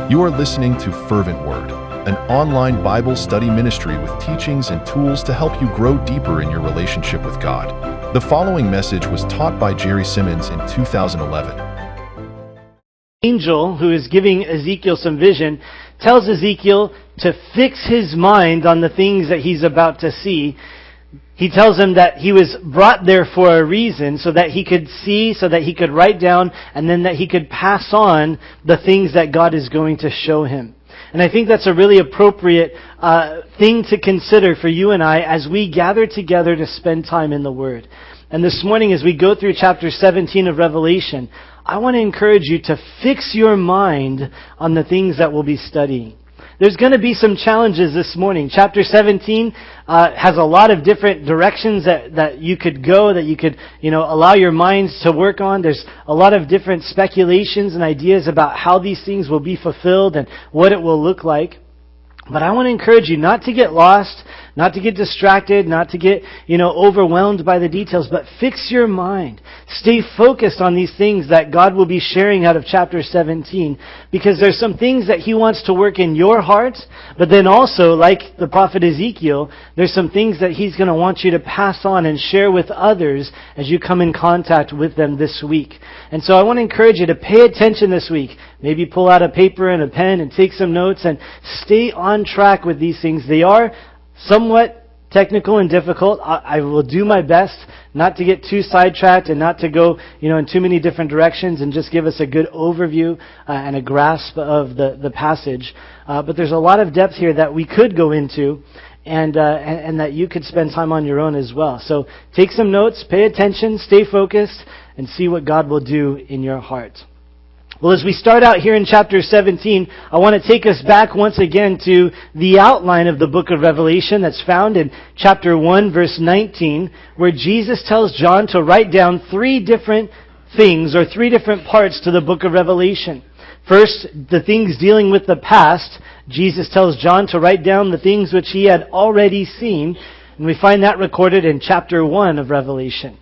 You are listening to Fervent Word, an online Bible study ministry with teachings and tools to help you grow deeper in your relationship with God. The following message was taught by B Simmons in 2011. Angel who is giving Ezekiel some vision tells Ezekiel to fix his mind on the things that he's about to see. He tells him that he was brought there for a reason, so that he could see, so that he could write down, and then that he could pass on the things that God is going to show him. And I think that's a really appropriate thing to consider for you and I as we gather together to spend time in the Word. And this morning, as we go through chapter 17 of Revelation, I want to encourage you to fix your mind on the things that we'll be studying. There's going to be some challenges this morning. Chapter 17 has a lot of different directions that you could go, that you could, allow your minds to work on. There's a lot of different speculations and ideas about how these things will be fulfilled and what it will look like. But I want to encourage you not to get lost, not to get distracted, not to get, overwhelmed by the details, but fix your mind. Stay focused on these things that God will be sharing out of chapter 17, because there's some things that He wants to work in your heart, but then also, like the prophet Ezekiel, there's some things that He's going to want you to pass on and share with others as you come in contact with them this week. And so I want to encourage you to pay attention this week. Maybe pull out a paper and a pen and take some notes and stay on track with these things. They are somewhat technical and difficult. I will do my best not to get too sidetracked and not to go, in too many different directions, and just give us a good overview and a grasp of the passage. But there's a lot of depth here that we could go into, and that you could spend time on your own as well. So take some notes, pay attention, stay focused, and see what God will do in your heart. Well, as we start out here in chapter 17, I want to take us back once again to the outline of the book of Revelation that's found in chapter 1, verse 19, where Jesus tells John to write down three different things or three different parts to the book of Revelation. First, the things dealing with the past. Jesus tells John to write down the things which he had already seen, and we find that recorded in chapter 1 of Revelation.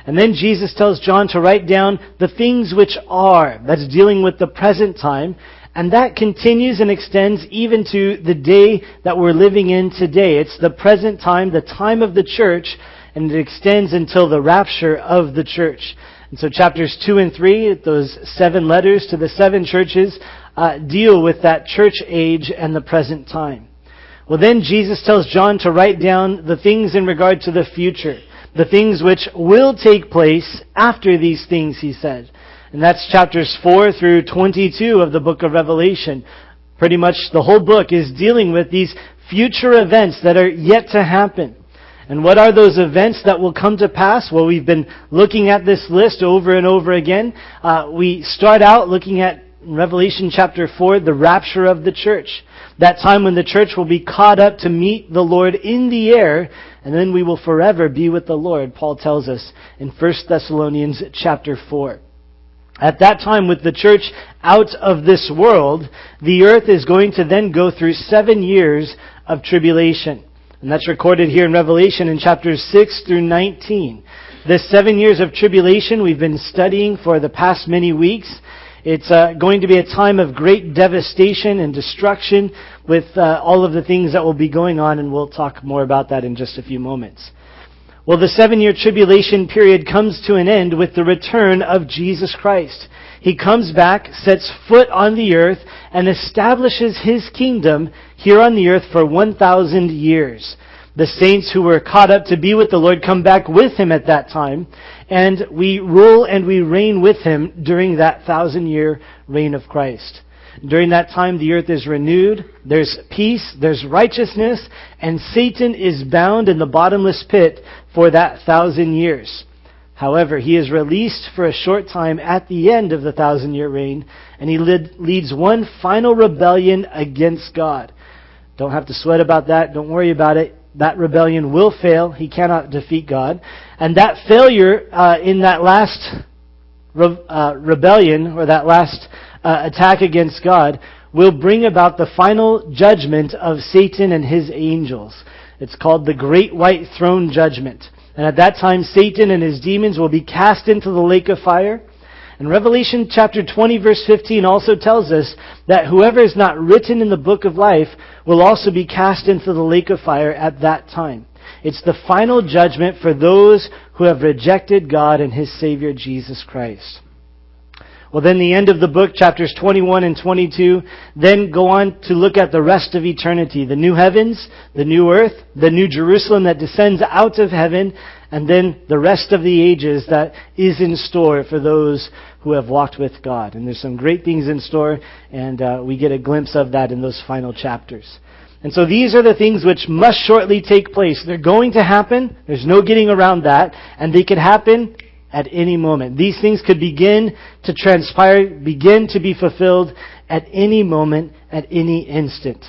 And then Jesus tells John to write down the things which are. That's dealing with the present time. And that continues and extends even to the day that we're living in today. It's the present time, the time of the church, and it extends until the rapture of the church. And so chapters 2 and 3, those 7 letters to the 7 churches, deal with that church age and the present time. Well, then Jesus tells John to write down the things in regard to the future. The things which will take place after these things, he said. And that's chapters 4 through 22 of the book of Revelation. Pretty much the whole book is dealing with these future events that are yet to happen. And what are those events that will come to pass? Well, we've been looking at this list over and over again. We start out looking at Revelation chapter 4, the rapture of the church. That time when the church will be caught up to meet the Lord in the air, and then we will forever be with the Lord, Paul tells us in 1 Thessalonians chapter 4. At that time, with the church out of this world, the earth is going to then go through 7 years of tribulation. And that's recorded here in Revelation in chapters 6 through 19. This 7 years of tribulation we've been studying for the past many weeks. It's going to be a time of great devastation and destruction with all of the things that will be going on, and we'll talk more about that in just a few moments. Well, the 7-year tribulation period comes to an end with the return of Jesus Christ. He comes back, sets foot on the earth, and establishes His kingdom here on the earth for 1,000 years. The saints who were caught up to be with the Lord come back with Him at that time, and we rule and we reign with Him during that 1,000-year reign of Christ. During that time, the earth is renewed, there's peace, there's righteousness, and Satan is bound in the bottomless pit for that 1,000 years. However, he is released for a short time at the end of the 1,000-year reign, and he leads one final rebellion against God. Don't have to sweat about that, don't worry about it. That rebellion will fail. He cannot defeat God. And that failure in that last rebellion, or that last attack against God, will bring about the final judgment of Satan and his angels. It's called the Great White Throne Judgment. And at that time, Satan and his demons will be cast into the lake of fire. And Revelation chapter 20 verse 15 also tells us that whoever is not written in the book of life will also be cast into the lake of fire at that time. It's the final judgment for those who have rejected God and His Savior Jesus Christ. Well, then the end of the book, chapters 21 and 22, then go on to look at the rest of eternity. The new heavens, the new earth, the new Jerusalem that descends out of heaven, and then the rest of the ages that is in store for those who have walked with God. And there's some great things in store, and we get a glimpse of that in those final chapters. And so these are the things which must shortly take place. They're going to happen. There's no getting around that. And they could happen at any moment. These things could begin to transpire, begin to be fulfilled at any moment, at any instant.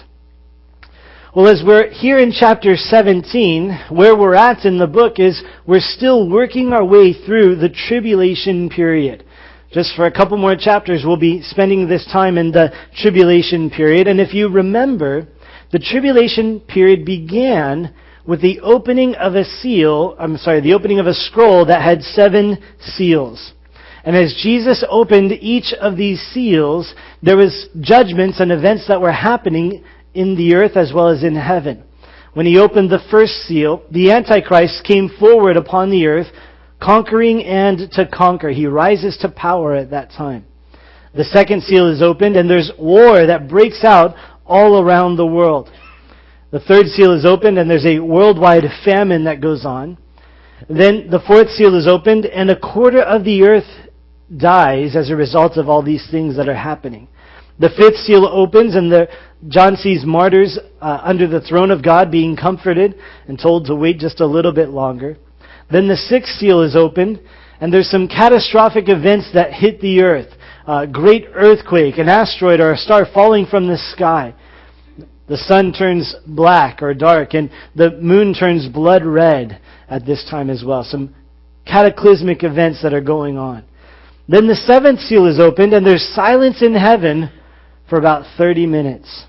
Well, as we're here in chapter 17, where we're at in the book is we're still working our way through the tribulation period. Just for a couple more chapters, we'll be spending this time in the tribulation period. And if you remember, the tribulation period began with the opening of a scroll that had 7 seals. And as Jesus opened each of these seals, there was judgments and events that were happening in the earth as well as in heaven. When He opened the first seal, the Antichrist came forward upon the earth, conquering and to conquer. He rises to power at that time. The second seal is opened, and there's war that breaks out all around the world. The third seal is opened, and there's a worldwide famine that goes on. Then the fourth seal is opened, and a quarter of the earth dies as a result of all these things that are happening. The fifth seal opens, and John sees martyrs under the throne of God being comforted and told to wait just a little bit longer. Then the sixth seal is opened, and there's some catastrophic events that hit the earth. A great earthquake, an asteroid or a star falling from the sky. The sun turns black or dark, and the moon turns blood red at this time as well. Some cataclysmic events that are going on. Then the seventh seal is opened, and there's silence in heaven for about 30 minutes.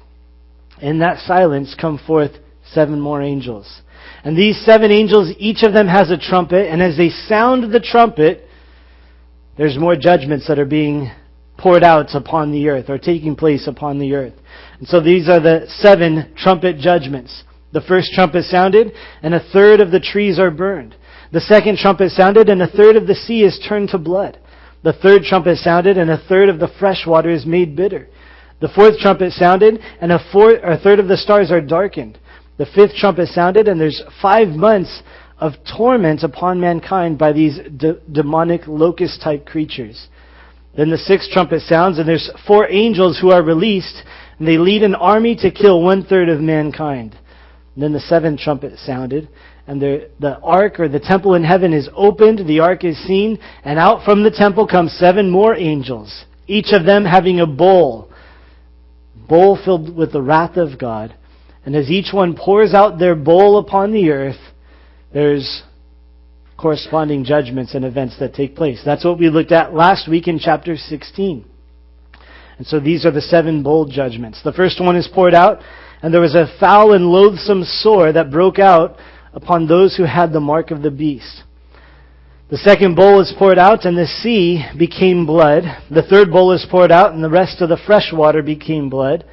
In that silence come forth 7 more angels. And these 7 angels, each of them has a trumpet, and as they sound the trumpet, there's more judgments that are being poured out upon the earth or taking place upon the earth. And so these are the 7 trumpet judgments. The first trumpet sounded, and a third of the trees are burned. The second trumpet sounded, and a third of the sea is turned to blood. The third trumpet sounded, and a third of the fresh water is made bitter. The fourth trumpet sounded, and a third of the stars are darkened. The fifth trumpet sounded, and there's 5 months of torment upon mankind by these demonic locust-type creatures. Then the sixth trumpet sounds, and there's 4 angels who are released, and they lead an army to kill 1/3 of mankind. And then the seventh trumpet sounded, and the ark or the temple in heaven is opened, the ark is seen, and out from the temple come 7 more angels, each of them having a bowl filled with the wrath of God. And as each one pours out their bowl upon the earth, there's corresponding judgments and events that take place. That's what we looked at last week in chapter 16. And so these are the 7 bowl judgments. The first one is poured out, and there was a foul and loathsome sore that broke out upon those who had the mark of the beast. The second bowl is poured out, and the sea became blood. The third bowl is poured out, and the rest of the fresh water became blood.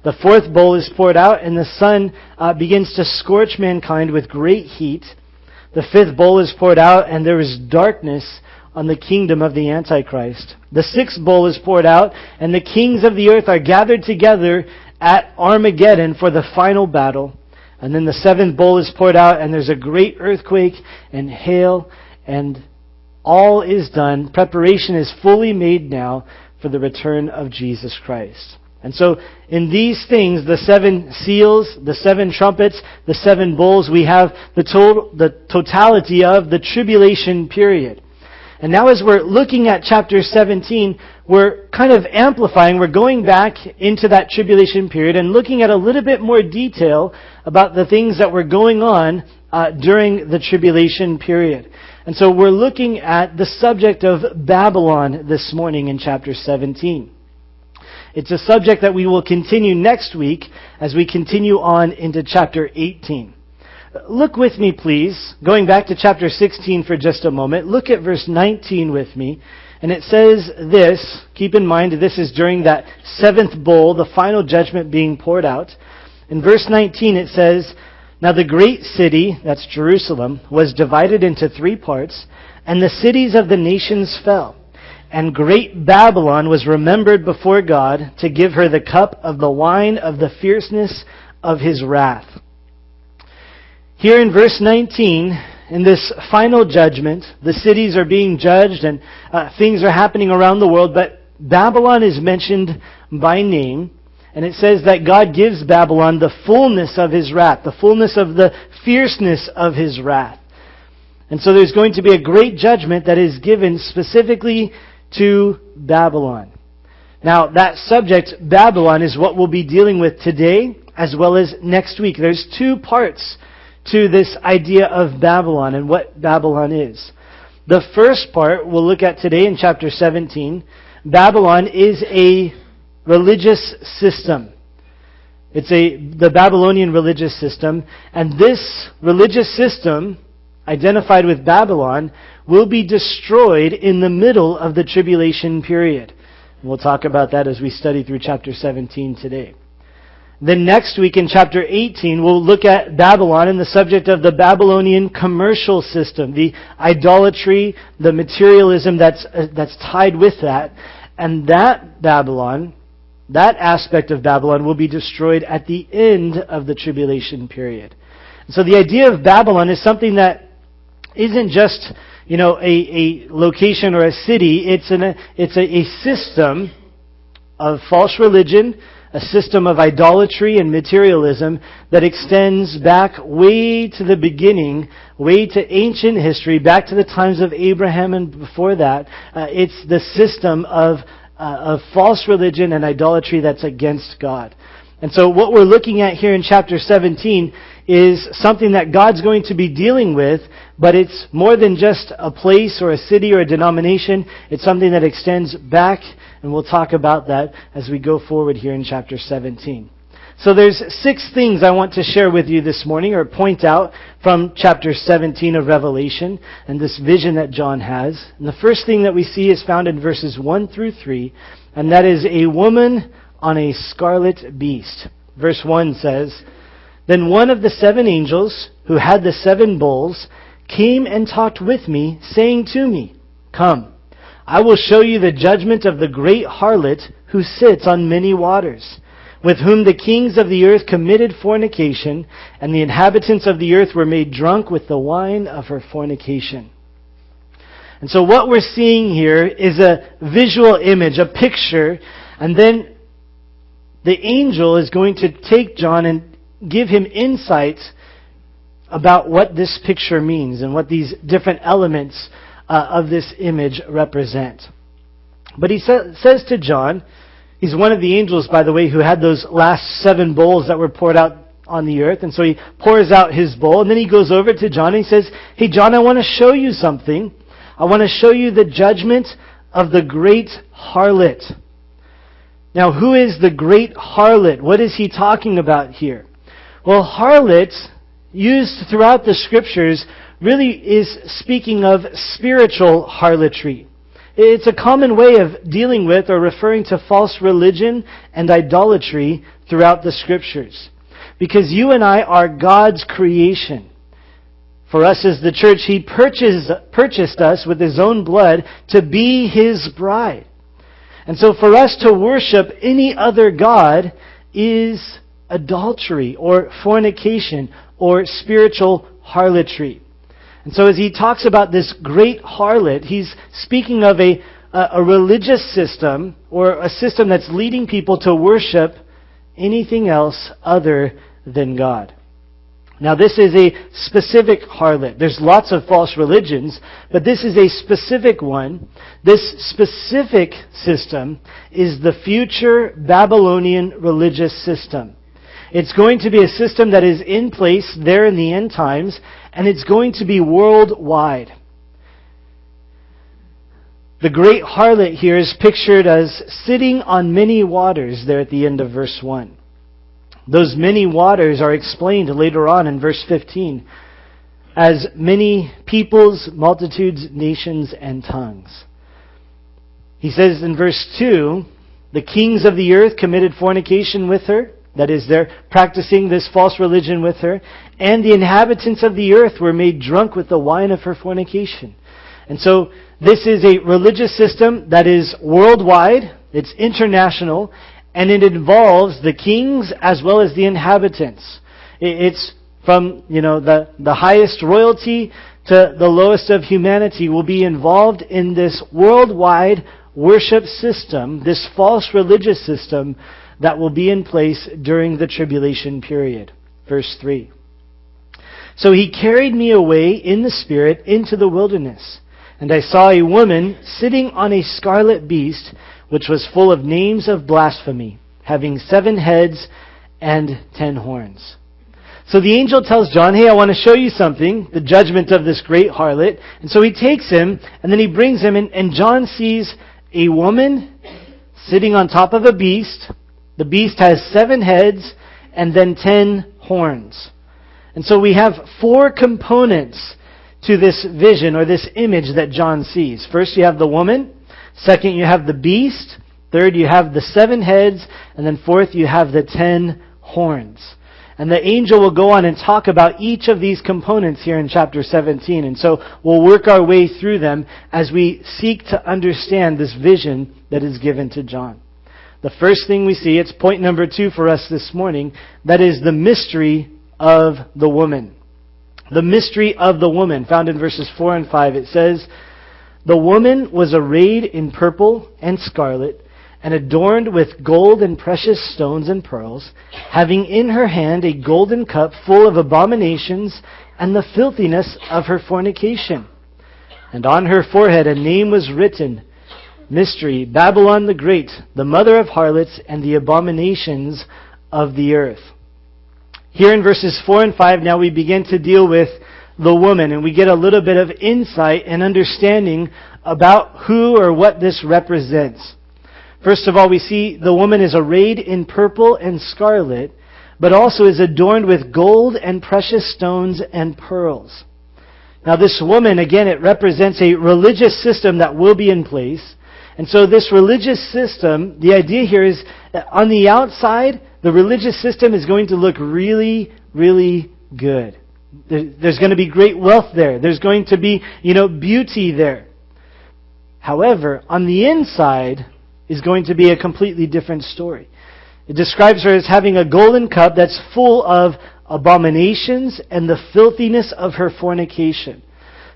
The fourth bowl is poured out, and the sun begins to scorch mankind with great heat. The fifth bowl is poured out, and there is darkness on the kingdom of the Antichrist. The sixth bowl is poured out, and the kings of the earth are gathered together at Armageddon for the final battle. And then the seventh bowl is poured out, and there's a great earthquake and hail, and all is done. Preparation is fully made now for the return of Jesus Christ. And so in these things, the 7 seals, the 7 trumpets, the 7 bowls, we have the totality of the tribulation period. And now as we're looking at chapter 17, we're kind of amplifying, we're going back into that tribulation period and looking at a little bit more detail about the things that were going on during the tribulation period. And so we're looking at the subject of Babylon this morning in chapter 17. It's a subject that we will continue next week as we continue on into chapter 18. Look with me, please, going back to chapter 16 for just a moment. Look at verse 19 with me. And it says this, keep in mind this is during that seventh bowl, the final judgment being poured out. In verse 19 it says, "Now the great city," that's Jerusalem, "was divided into 3 parts, and the cities of the nations fell. And great Babylon was remembered before God to give her the cup of the wine of the fierceness of his wrath." Here in verse 19, in this final judgment, the cities are being judged and things are happening around the world, but Babylon is mentioned by name. And it says that God gives Babylon the fullness of his wrath, the fullness of the fierceness of his wrath. And so there's going to be a great judgment that is given specifically to Babylon. Now, that subject, Babylon, is what we'll be dealing with today as well as next week. There's 2 parts to this idea of Babylon and what Babylon is. The first part we'll look at today in chapter 17. Babylon is a religious system. It's the Babylonian religious system. And this religious system, identified with Babylon, will be destroyed in the middle of the tribulation period. We'll talk about that as we study through chapter 17 today. Then next week in chapter 18, we'll look at Babylon and the subject of the Babylonian commercial system, the idolatry, the materialism that's tied with that. And that Babylon, that aspect of Babylon, will be destroyed at the end of the tribulation period. So the idea of Babylon is something that isn't just, a location or a city. It's a system of false religion, a system of idolatry and materialism that extends back way to the beginning, way to ancient history, back to the times of Abraham and before that. It's the system of false religion and idolatry that's against God. And so what we're looking at here in chapter 17 is something that God's going to be dealing with, but it's more than just a place or a city or a denomination. It's something that extends back, and we'll talk about that as we go forward here in chapter 17. So there's 6 things I want to share with you this morning, or point out from chapter 17 of Revelation and this vision that John has. And the first thing that we see is found in verses 1 through 3, and that is a woman on a scarlet beast. Verse 1 says, "Then one of the 7 angels who had the 7 bowls came and talked with me, saying to me, 'Come, I will show you the judgment of the great harlot who sits on many waters, with whom the kings of the earth committed fornication, and the inhabitants of the earth were made drunk with the wine of her fornication.'" And so what we're seeing here is a visual image, a picture, and then the angel is going to take John and give him insight about what this picture means and what these different elements of this image represent. But he says to John, he's one of the angels, by the way, who had those last 7 bowls that were poured out on the earth. And so he pours out his bowl, and then he goes over to John and he says, "Hey John, I want to show you something. I want to show you the judgment of the great harlot." Now, who is the great harlot? What is he talking about here? Well, harlot, used throughout the scriptures, really is speaking of spiritual harlotry. It's a common way of dealing with or referring to false religion and idolatry throughout the scriptures. Because you and I are God's creation. For us as the church, He purchased us with His own blood to be His bride. And so for us to worship any other god is adultery or fornication or spiritual harlotry. And so as he talks about this great harlot, he's speaking of a religious system or a system that's leading people to worship anything else other than God. Now this is a specific harlot. There's lots of false religions, but this is a specific one. This specific system is the future Babylonian religious system. It's going to be a system that is in place there in the end times, and it's going to be worldwide. The great harlot here is pictured as sitting on many waters there at the end of verse 1. Those many waters are explained later on in verse 15 as many peoples, multitudes, nations, and tongues. He says in verse 2, the kings of the earth committed fornication with her. That is, they're practicing this false religion with her. And the inhabitants of the earth were made drunk with the wine of her fornication. And so this is a religious system that is worldwide. It's international. And it involves the kings as well as the inhabitants. It's from, the highest royalty to the lowest of humanity will be involved in this worldwide worship system, this false religious system that will be in place during the tribulation period. Verse 3. So he carried me away in the Spirit into the wilderness, and I saw a woman sitting on a scarlet beast, which was full of names of blasphemy, having 7 heads and 10 horns. So the angel tells John, hey, I want to show you something, the judgment of this great harlot. And so he takes him, and then he brings him in, and John sees a woman sitting on top of a beast. The beast has 7 heads and then 10 horns. And so we have 4 components to this vision or this image that John sees. First, you have the woman. Second, you have the beast. Third, you have the 7 heads. And then fourth, you have the 10 horns. And the angel will go on and talk about each of these components here in chapter 17. And so we'll work our way through them as we seek to understand this vision that is given to John. The first thing we see, it's point number 2 for us this morning, that is the mystery of the woman. The mystery of the woman, found in verses 4 and 5. It says, the woman was arrayed in purple and scarlet, and adorned with gold and precious stones and pearls, having in her hand a golden cup full of abominations and the filthiness of her fornication. And on her forehead a name was written, Mystery, Babylon the Great, the mother of harlots and the abominations of the earth. Here in verses 4 and 5, now we begin to deal with the woman, and we get a little bit of insight and understanding about who or what this represents. First of all, we see the woman is arrayed in purple and scarlet, but also is adorned with gold and precious stones and pearls. Now this woman, again, it represents a religious system that will be in place. And so this religious system, the idea here is that on the outside, the religious system is going to look really, really good. There's going to be great wealth there. There's going to be, beauty there. However, on the inside is going to be a completely different story. It describes her as having a golden cup that's full of abominations and the filthiness of her fornication.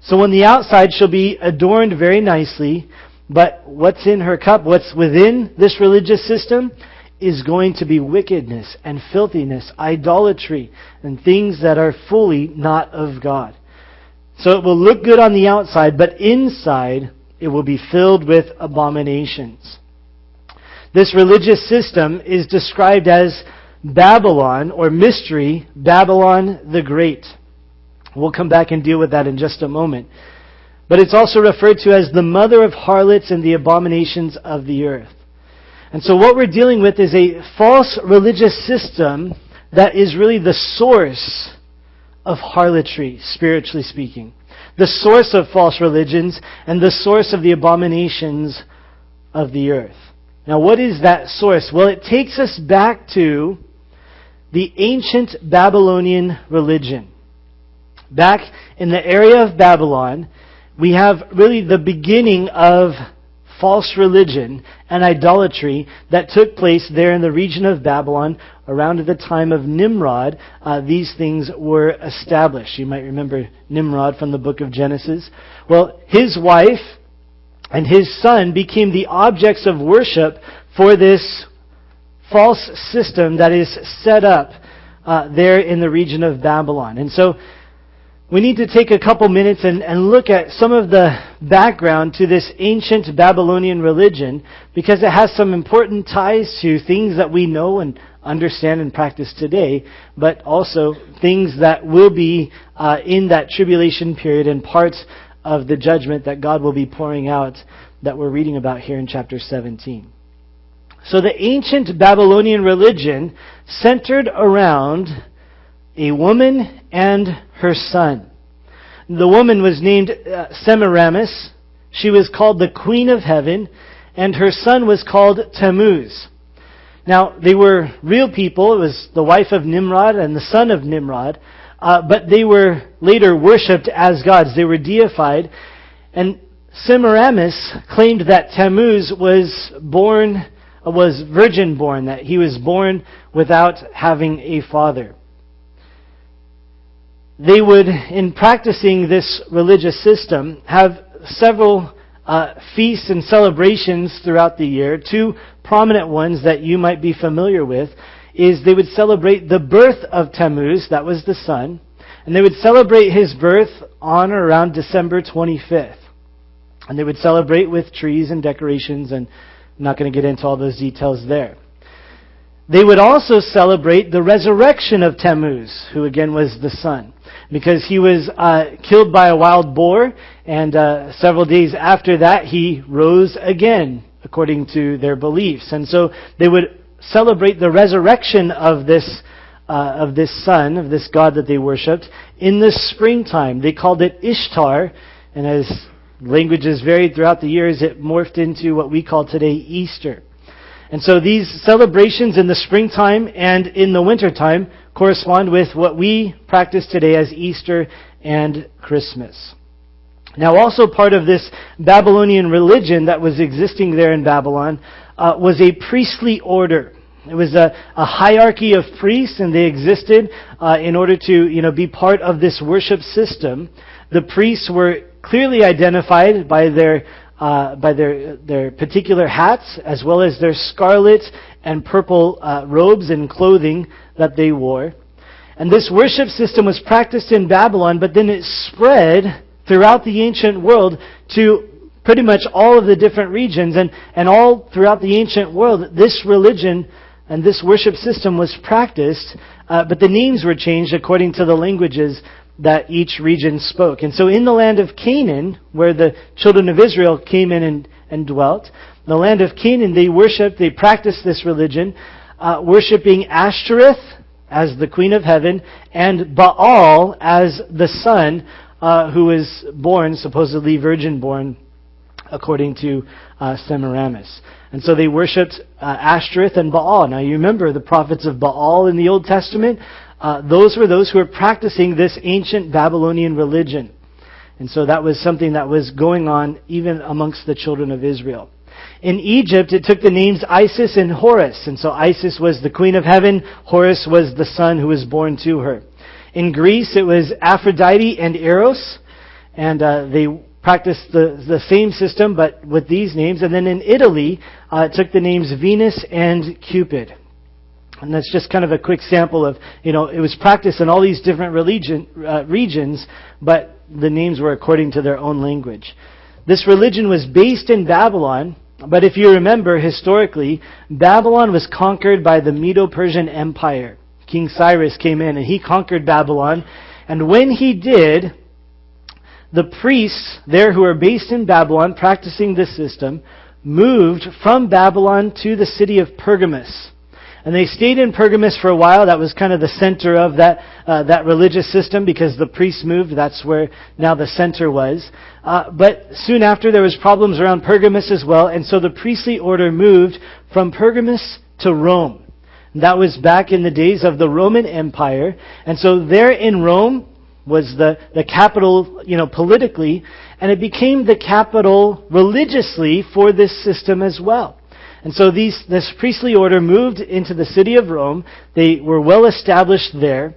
So on the outside, she'll be adorned very nicely, but what's in her cup, what's within this religious system, is going to be wickedness and filthiness, idolatry, and things that are fully not of God. So it will look good on the outside, but inside it will be filled with abominations. This religious system is described as Babylon, or mystery, Babylon the Great. We'll come back and deal with that in just a moment. But it's also referred to as the mother of harlots and the abominations of the earth. And so what we're dealing with is a false religious system that is really the source of harlotry, spiritually speaking. The source of false religions and the source of the abominations of the earth. Now, what is that source? Well, it takes us back to the ancient Babylonian religion. Back in the area of Babylon, we have really the beginning of false religion and idolatry that took place there in the region of Babylon around the time of Nimrod. These things were established. You might remember Nimrod from the book of Genesis. Well, his wife and his son became the objects of worship for this false system that is set up there in the region of Babylon. And so we need to take a couple minutes and look at some of the background to this ancient Babylonian religion, because it has some important ties to things that we know and understand and practice today, but also things that will be in that tribulation period and parts of the judgment that God will be pouring out that we're reading about here in chapter 17. So the ancient Babylonian religion centered around a woman and her son. The woman was named Semiramis. She was called the Queen of Heaven, and her son was called Tammuz. Now, they were real people. It was the wife of Nimrod and the son of Nimrod, but they were later worshipped as gods. They were deified, and Semiramis claimed that Tammuz was virgin born, that he was born without having a father. They would, in practicing this religious system, have several feasts and celebrations throughout the year. Two prominent ones that you might be familiar with is they would celebrate the birth of Tammuz, that was the sun, and they would celebrate his birth on or around December 25th. And they would celebrate with trees and decorations, and I'm not going to get into all those details there. They would also celebrate the resurrection of Tammuz, who again was the sun, because he was killed by a wild boar, and several days after that he rose again, according to their beliefs. And so they would celebrate the resurrection of this sun, of this god that they worshipped, in the springtime. They called it Ishtar, and as languages varied throughout the years, it morphed into what we call today Easter. And so these celebrations in the springtime and in the wintertime correspond with what we practice today as Easter and Christmas. Now, also part of this Babylonian religion that was existing there in Babylon was a priestly order. It was a hierarchy of priests, and they existed in order to, be part of this worship system. The priests were clearly identified by their particular hats, as well as their scarlet and purple robes and clothing that they wore. And this worship system was practiced in Babylon, but then it spread throughout the ancient world to pretty much all of the different regions. And all throughout the ancient world, this religion and this worship system was practiced, but the names were changed according to the languages that each region spoke. And so in the land of Canaan, where the children of Israel came in and dwelt, the land of Canaan, they practiced this religion, worshiping Ashtoreth as the queen of heaven, and Baal as the son who was born, supposedly virgin born, according to Semiramis. And so they worshipped Ashtoreth and Baal. Now you remember the prophets of Baal in the Old Testament? Those were those who were practicing this ancient Babylonian religion. And so that was something that was going on even amongst the children of Israel. In Egypt, it took the names Isis and Horus. And so Isis was the queen of heaven. Horus was the son who was born to her. In Greece, it was Aphrodite and Eros. And they practiced the same system, but with these names. And then in Italy, it took the names Venus and Cupid. And that's just kind of a quick sample of, it was practiced in all these different regions, but the names were according to their own language. This religion was based in Babylon, but if you remember historically, Babylon was conquered by the Medo-Persian Empire. King Cyrus came in and he conquered Babylon. And when he did, the priests there who were based in Babylon practicing this system moved from Babylon to the city of Pergamus. And they stayed in Pergamus for a while. That was kind of the center of that religious system, because the priests moved. That's where now the center was. But soon after, there was problems around Pergamus as well. And so the priestly order moved from Pergamus to Rome. And that was back in the days of the Roman Empire. And so there in Rome was the capital, politically. And it became the capital religiously for this system as well. And so this priestly order moved into the city of Rome. They were well established there.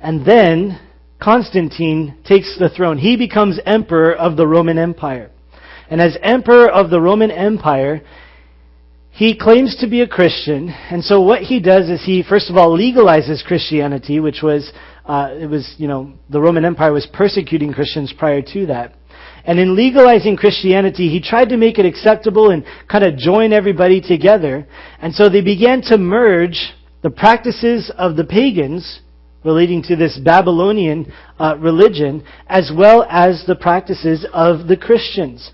And then Constantine takes the throne. He becomes emperor of the Roman Empire. And as emperor of the Roman Empire, he claims to be a Christian. And so what he does is he, first of all, legalizes Christianity, which was, the Roman Empire was persecuting Christians prior to that. And in legalizing Christianity, he tried to make it acceptable and kind of join everybody together. And so they began to merge the practices of the pagans relating to this Babylonian religion, as well as the practices of the Christians.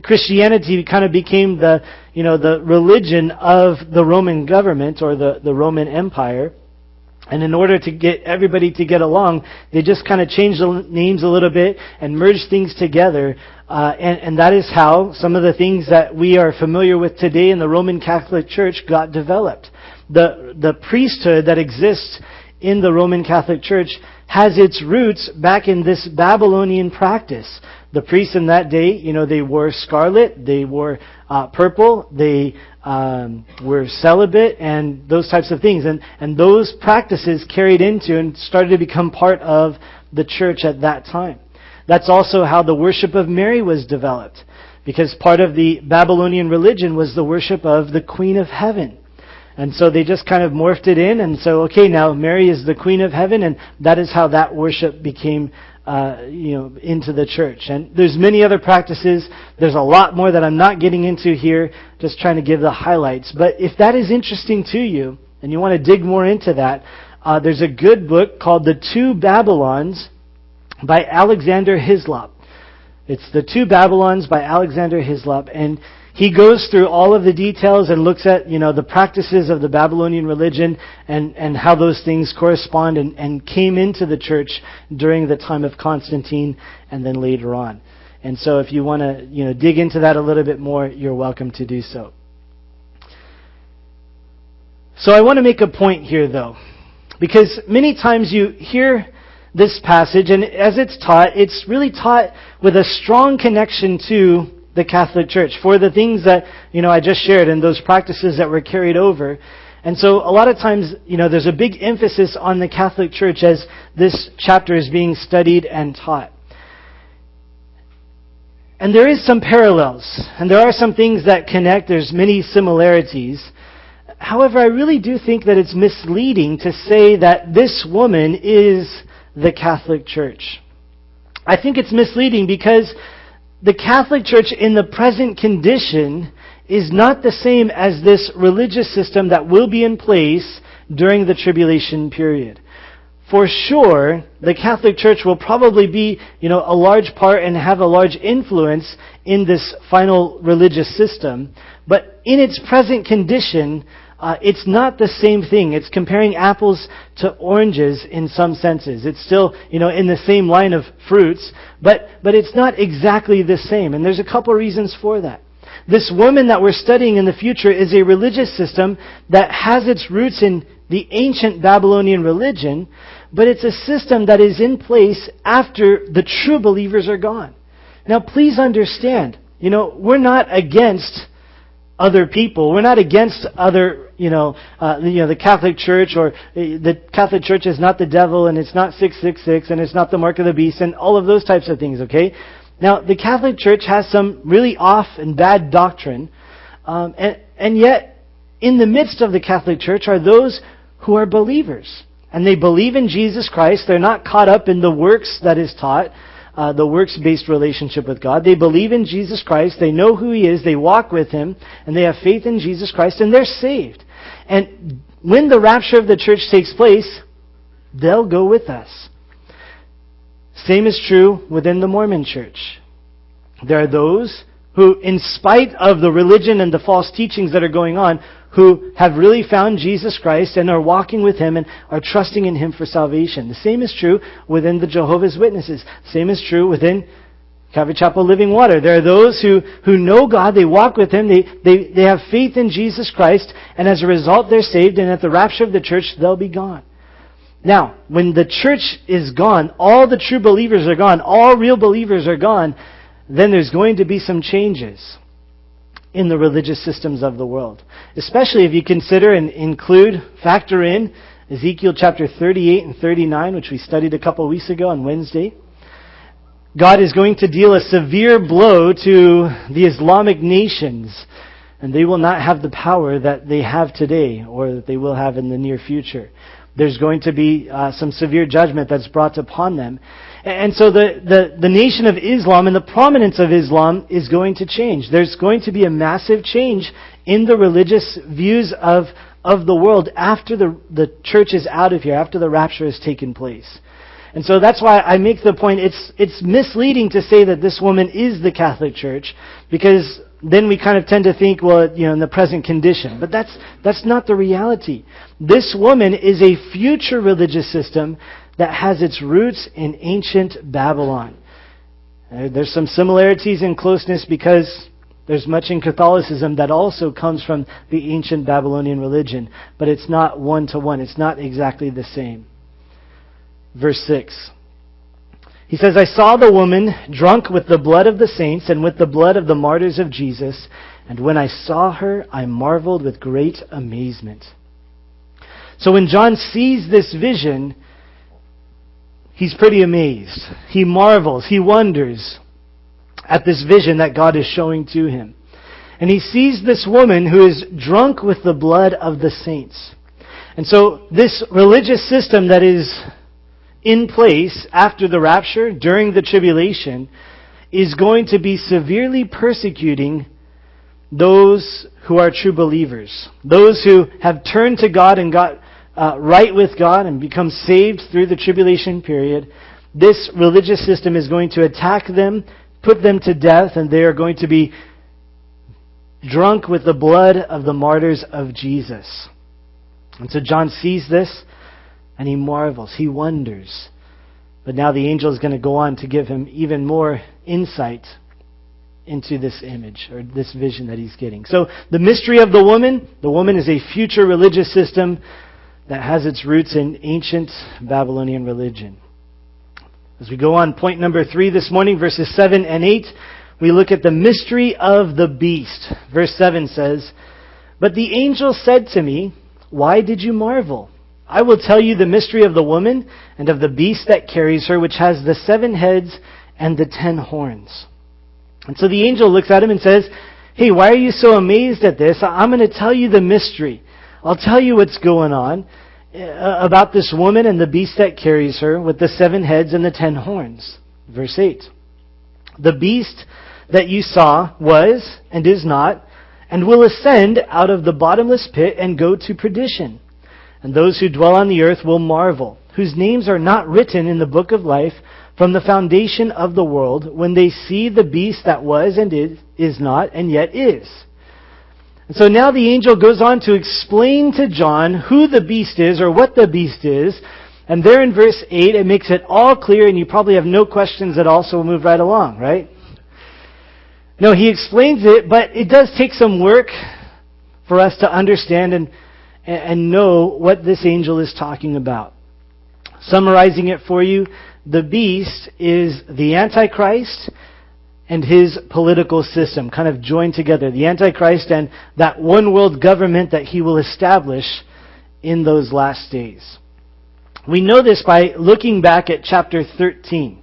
Christianity kind of became the religion of the Roman government or the Roman Empire. And in order to get everybody to get along, they just kind of changed the names a little bit and merged things together. And that is how some of the things that we are familiar with today in the Roman Catholic Church got developed. The priesthood that exists in the Roman Catholic Church has its roots back in this Babylonian practice. The priests in that day, they wore scarlet, they wore purple, they were celibate, and those types of things. And those practices carried into and started to become part of the church at that time. That's also how the worship of Mary was developed, because part of the Babylonian religion was the worship of the Queen of Heaven. And so they just kind of morphed it in, and so, okay, now Mary is the Queen of Heaven, and that is how that worship became into the church. And there's many other practices. There's a lot more that I'm not getting into here, just trying to give the highlights. But if that is interesting to you, and you want to dig more into that, there's a good book called The Two Babylons by Alexander Hislop. It's The Two Babylons by Alexander Hislop, and he goes through all of the details and looks at, the practices of the Babylonian religion and how those things correspond and came into the church during the time of Constantine and then later on. And so if you want to, dig into that a little bit more, you're welcome to do so. So I want to make a point here, though, because many times you hear this passage, and as it's taught, it's really taught with a strong connection to the Catholic Church for the things that, I just shared and those practices that were carried over. And so a lot of times, there's a big emphasis on the Catholic Church as this chapter is being studied and taught. And there is some parallels, and there are some things that connect. There's many similarities. However, I really do think that it's misleading to say that this woman is the Catholic Church. I think it's misleading because the Catholic Church in the present condition is not the same as this religious system that will be in place during the tribulation period. For sure, the Catholic Church will probably be, a large part and have a large influence in this final religious system. But in its present condition, it's not the same thing. It's comparing apples to oranges in some senses. It's still, in the same line of fruits, but it's not exactly the same. And there's a couple reasons for that. This woman that we're studying in the future is a religious system that has its roots in the ancient Babylonian religion, but it's a system that is in place after the true believers are gone. Now, please understand, we're not against other people. We're not against other, the Catholic Church, or the Catholic Church is not the devil, and it's not 666, and it's not the mark of the beast, and all of those types of things, okay? Now, the Catholic Church has some really off and bad doctrine, and yet, in the midst of the Catholic Church are those who are believers. And they believe in Jesus Christ. They're not caught up in the works that is taught, the works-based relationship with God. They believe in Jesus Christ. They know who He is. They walk with Him. And they have faith in Jesus Christ. And they're saved. And when the rapture of the church takes place, they'll go with us. Same is true within the Mormon church. There are those who, in spite of the religion and the false teachings that are going on, who have really found Jesus Christ and are walking with Him and are trusting in Him for salvation. The same is true within the Jehovah's Witnesses. The same is true within Calvary Chapel Living Water. There are those who know God, they walk with Him, they have faith in Jesus Christ, and as a result they're saved, and at the rapture of the church they'll be gone. Now, when the church is gone, all the true believers are gone, all real believers are gone, then there's going to be some changes in the religious systems of the world. Especially if you consider and factor in Ezekiel chapter 38 and 39, which we studied a couple of weeks ago on Wednesday. God is going to deal a severe blow to the Islamic nations, and they will not have the power that they have today, or that they will have in the near future. There's going to be some severe judgment that's brought upon them. And so the nation of Islam and the prominence of Islam is going to change. There's going to be a massive change in the religious views of the world after the church is out of here, after the rapture has taken place. And so that's why I make the point, it's misleading to say that this woman is the Catholic Church, because then we kind of tend to think, well, in the present condition. But that's not the reality. This woman is a future religious system that has its roots in ancient Babylon. There's some similarities in closeness because there's much in Catholicism that also comes from the ancient Babylonian religion. But it's not one-to-one. It's not exactly the same. Verse 6. He says, I saw the woman drunk with the blood of the saints and with the blood of the martyrs of Jesus. And when I saw her, I marveled with great amazement. So when John sees this vision, he's pretty amazed. He marvels. He wonders at this vision that God is showing to him. And he sees this woman who is drunk with the blood of the saints. And so this religious system that is in place after the rapture, during the tribulation, is going to be severely persecuting those who are true believers. Those who have turned to God and got right with God and become saved through the tribulation period. This religious system is going to attack them, put them to death, and they are going to be drunk with the blood of the martyrs of Jesus. And so John sees this, and he marvels, he wonders. But now the angel is going to go on to give him even more insight into this image, or this vision that he's getting. So the mystery of the woman is a future religious system that has its roots in ancient Babylonian religion. As we go on, point number 3 this morning, verses 7 and 8, we look at the mystery of the beast. Verse 7 says, But the angel said to me, Why did you marvel? I will tell you the mystery of the woman and of the beast that carries her, which has the 7 heads and the 10 horns. And so the angel looks at him and says, Hey, why are you so amazed at this? I'm going to tell you the mystery. I'll tell you what's going on about this woman and the beast that carries her with the 7 heads and the 10 horns. Verse 8. The beast that you saw was and is not, and will ascend out of the bottomless pit and go to perdition. And those who dwell on the earth will marvel, whose names are not written in the book of life from the foundation of the world, when they see the beast that was and is not, and yet is. And so now the angel goes on to explain to John who the beast is, or what the beast is. And there in verse 8, it makes it all clear, and you probably have no questions at all, so we'll move right along, right? No, he explains it, but it does take some work for us to understand and know what this angel is talking about. Summarizing it for you, the beast is the Antichrist and his political system, kind of joined together. The Antichrist and that one world government that he will establish in those last days. We know this by looking back at chapter 13.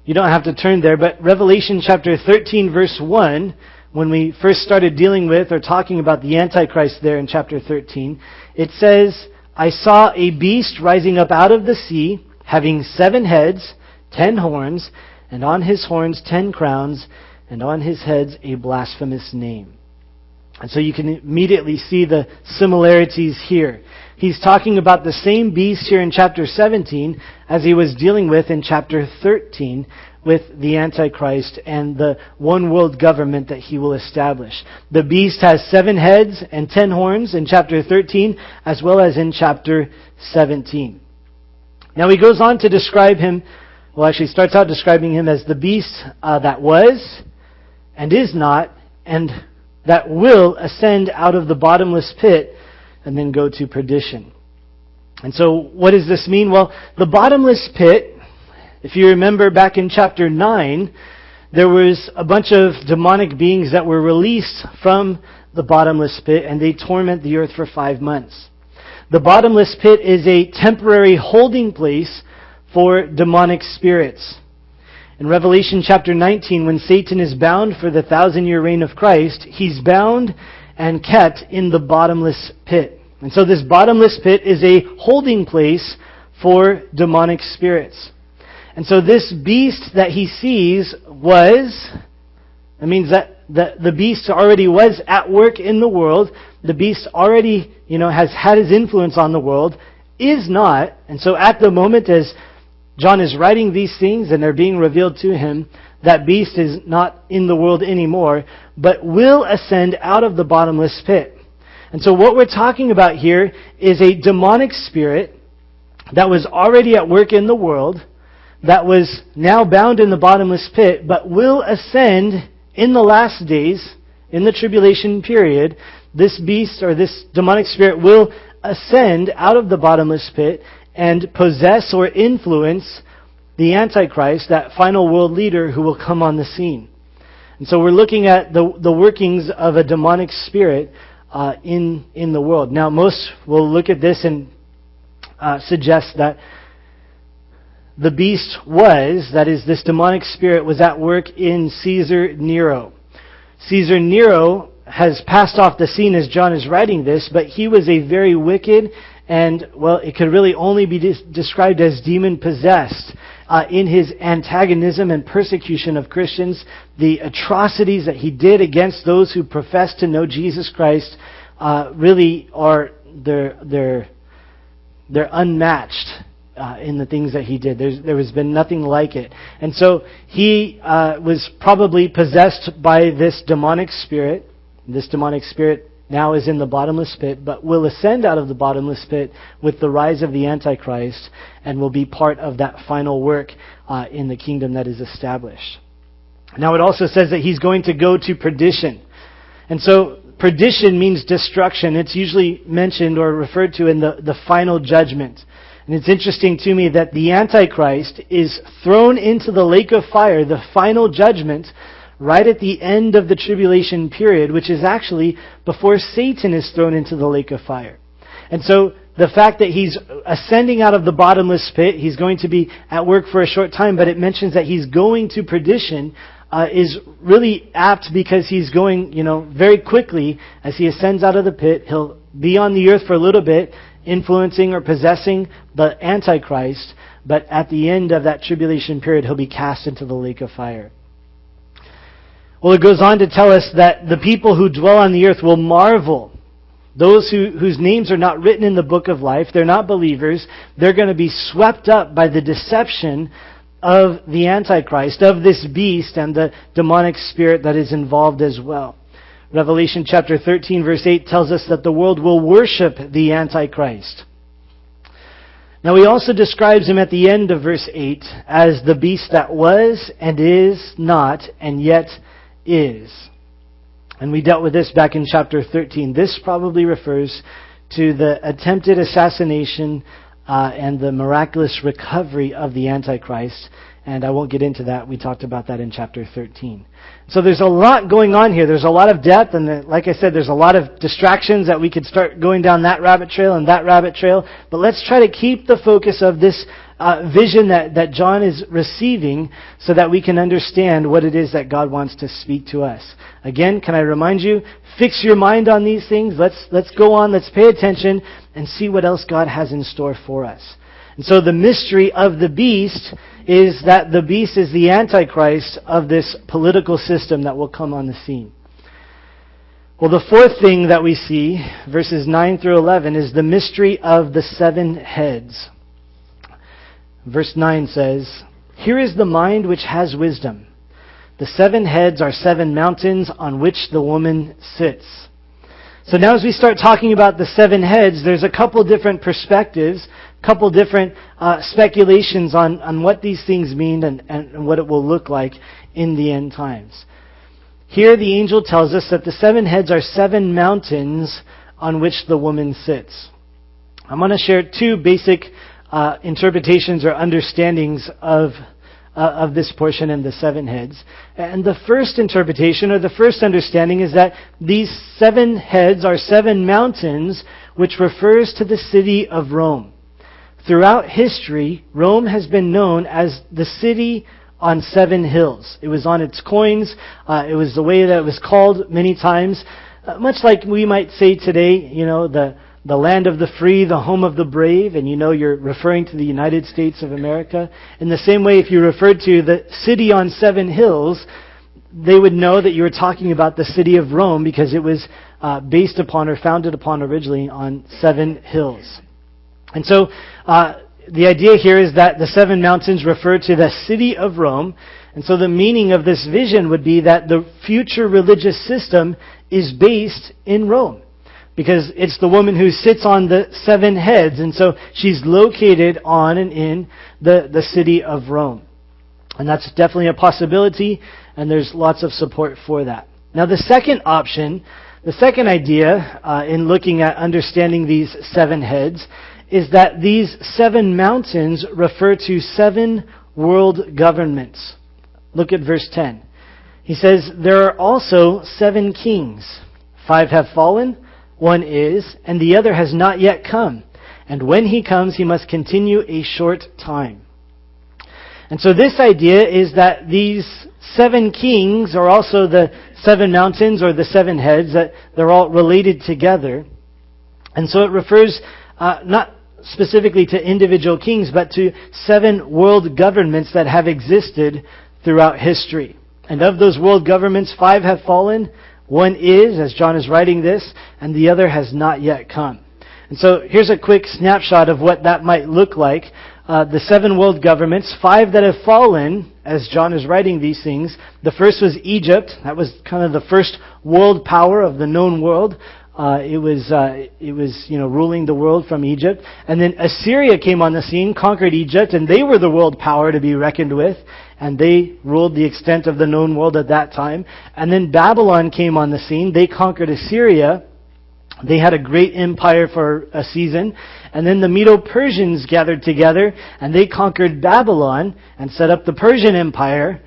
You don't have to turn there, but Revelation chapter 13 verse 1, when we first started dealing with or talking about the Antichrist there in chapter 13, it says, I saw a beast rising up out of the sea, having 7 heads, 10 horns, and on his horns 10 crowns, and on his heads a blasphemous name. And so you can immediately see the similarities here. He's talking about the same beast here in chapter 17 as he was dealing with in chapter 13 with the Antichrist and the one world government that he will establish. The beast has 7 heads and 10 horns in chapter 13 as well as in chapter 17. Now he goes on to describe him, well actually starts out describing him as the beast that was and is not and that will ascend out of the bottomless pit and then go to perdition. And so what does this mean? Well, the bottomless pit, if you remember back in chapter 9, there was a bunch of demonic beings that were released from the bottomless pit and they torment the earth for 5 months. The bottomless pit is a temporary holding place for demonic spirits. In Revelation chapter 19, when Satan is bound for the 1,000-year reign of Christ, he's bound and kept in the bottomless pit. And so this bottomless pit is a holding place for demonic spirits. And so this beast that he sees that means that the beast already was at work in the world. The beast already, has had his influence on the world, is not. And so at the moment, as John is writing these things and they're being revealed to him, that beast is not in the world anymore, but will ascend out of the bottomless pit. And so what we're talking about here is a demonic spirit that was already at work in the world, that was now bound in the bottomless pit, but will ascend in the last days, in the tribulation period. This beast or this demonic spirit will ascend out of the bottomless pit and possess or influence the Antichrist, that final world leader who will come on the scene. And so we're looking at the workings of a demonic spirit in the world. Now, most will look at this and suggest that the beast that is, this demonic spirit was at work in Caesar Nero. Caesar Nero has passed off the scene as John is writing this, but he was a very wicked and, well, it could really only be described as demon-possessed in his antagonism and persecution of Christians. The atrocities that he did against those who profess to know Jesus Christ really are, they're unmatched in the things that he did. There has been nothing like it. And so he was probably possessed by this demonic spirit. This demonic spirit now is in the bottomless pit, but will ascend out of the bottomless pit with the rise of the Antichrist and will be part of that final work in the kingdom that is established. Now it also says that he's going to go to perdition. And so perdition means destruction. It's usually mentioned or referred to in the final judgment. And it's interesting to me that the Antichrist is thrown into the lake of fire, the final judgment, right at the end of the tribulation period, which is actually before Satan is thrown into the lake of fire. And so the fact that he's ascending out of the bottomless pit, he's going to be at work for a short time, but it mentions that he's going to perdition, is really apt because he's going, very quickly as he ascends out of the pit. He'll be on the earth for a little bit, influencing or possessing the Antichrist, but at the end of that tribulation period, he'll be cast into the lake of fire. Well, it goes on to tell us that the people who dwell on the earth will marvel. Those whose names are not written in the book of life, they're not believers, they're going to be swept up by the deception of the Antichrist, of this beast and the demonic spirit that is involved as well. Revelation chapter 13 verse 8 tells us that the world will worship the Antichrist. Now he also describes him at the end of verse 8 as the beast that was and is not and yet is. And we dealt with this back in chapter 13. This probably refers to the attempted assassination and the miraculous recovery of the Antichrist. And I won't get into that. We talked about that in chapter 13. So there's a lot going on here. There's a lot of depth. And like I said, there's a lot of distractions that we could start going down that rabbit trail and that rabbit trail. But let's try to keep the focus of this vision that John is receiving so that we can understand what it is that God wants to speak to us. Again, can I remind you, fix your mind on these things. Let's go on, let's pay attention and see what else God has in store for us. And so the mystery of the beast is that the beast is the Antichrist of this political system that will come on the scene. Well, the fourth thing that we see, verses 9 through 11, is the mystery of the 7 heads. Verse 9 says, "Here is the mind which has wisdom. The 7 heads are 7 mountains on which the woman sits." So now as we start talking about the 7 heads, there's a couple different perspectives, a couple different speculations on what these things mean and what it will look like in the end times. Here the angel tells us that the 7 heads are 7 mountains on which the woman sits. I'm going to share 2 basic interpretations or understandings of this portion and the 7 heads. And the first interpretation or the first understanding is that these 7 heads are 7 mountains, which refers to the city of Rome. Throughout history, Rome has been known as the city on 7 hills. It was on its coins. It was the way that it was called many times. Much like we might say today, the land of the free, the home of the brave, and you're referring to the United States of America. In the same way, if you referred to the city on 7 hills, they would know that you were talking about the city of Rome because it was based upon or founded upon originally on 7 hills. And so the idea here is that the seven mountains refer to the city of Rome. And so the meaning of this vision would be that the future religious system is based in Rome, because it's the woman who sits on the seven heads, and so she's located on and in the city of Rome. And that's definitely a possibility, and there's lots of support for that. Now the second option, the second idea in looking at understanding these seven heads, is that these seven mountains refer to seven world governments. Look at verse 10. He says, "There are also 7 kings. 5 have fallen, 1 is, and the other has not yet come. And when he comes, he must continue a short time." And so this idea is that these 7 kings are also the 7 mountains or the 7 heads, that they're all related together. And so it refers not specifically to individual kings, but to 7 world governments that have existed throughout history. And of those world governments, 5 have fallen, 1 is, as John is writing this, and the other has not yet come. And so here's a quick snapshot of what that might look like. The 7 world governments, 5 that have fallen, as John is writing these things. The first was Egypt. That was kind of the first world power of the known world. It was ruling the world from Egypt. And then Assyria came on the scene, conquered Egypt, and they were the world power to be reckoned with. And they ruled the extent of the known world at that time. And then Babylon came on the scene. They conquered Assyria. They had a great empire for a season. And then the Medo-Persians gathered together, and they conquered Babylon and set up the Persian Empire,